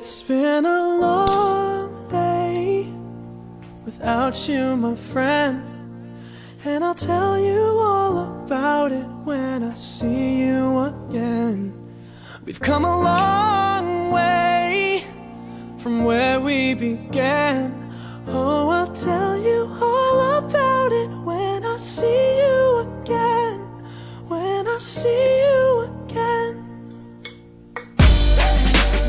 It's been a long day without you, my friend, and I'll tell you all about it when I see you again. We've come a long way from where we began. Oh, I'll tell you all about it when I see you again. When I see you again.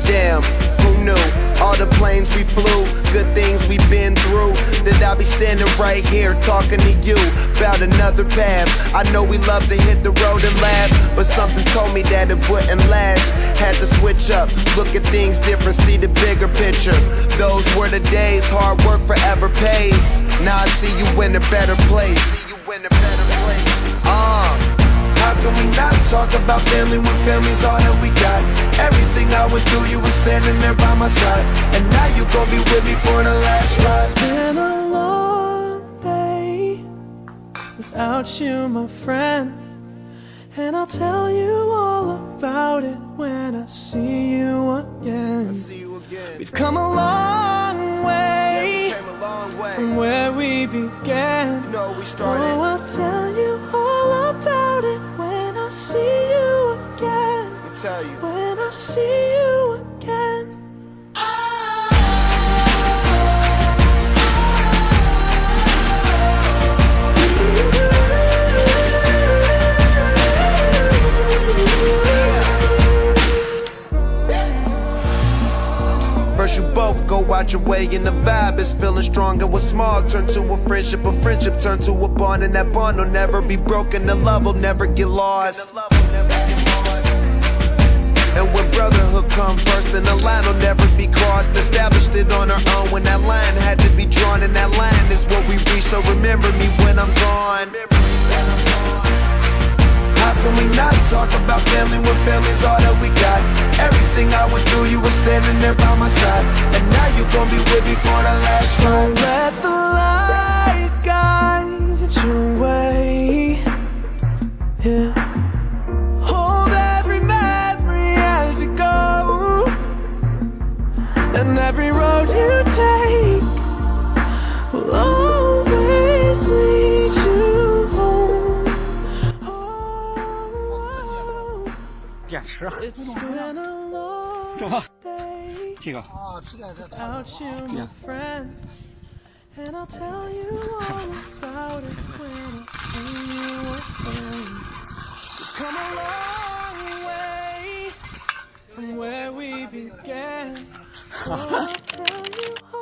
Damn, who knew? All the planes we flew, good things we've been through. That I'll be standing right here talking to you about another path. I know we love to hit the road and laugh, but something told me that it wouldn't last. Had to switch up, look at things different, see the bigger picture. Those were the days, hard work forever pays. Now I see you in a better place. How can we not talk about family when family's all that we got? Everything I went through, you were standing there by my side, and now you gon' be with me for the last ride. It's been a long day without you, my friend, and I'll tell you all about it when I see you again. We've come a long way, from where we began. Oh, I'll tell you all about it when I see you again. When I see you again. First you both go out your way and the vibe is feeling strong. And what's small turn to a friendship turn to a bond, and that bond will never be broken, the love will never get lost. And when brotherhood come first, then the line will never be crossed. Established it on our own when that line had to be drawn, and that line is what we reach, so remember me when I'm gone. How can we not talk about family when family's all that we got? Everything I went through, you were standing there by my side, and now you gon' be with me for the last ride. Don't let the light guide your way. Yeah. Hold every memory as you go, and every road you take will always lead you home. 电池很 It's been a long 这么 day 这个 without you, my friend, and I'll tell you all about it when I see you again. We've come a long way from where we began. So I'll tell you all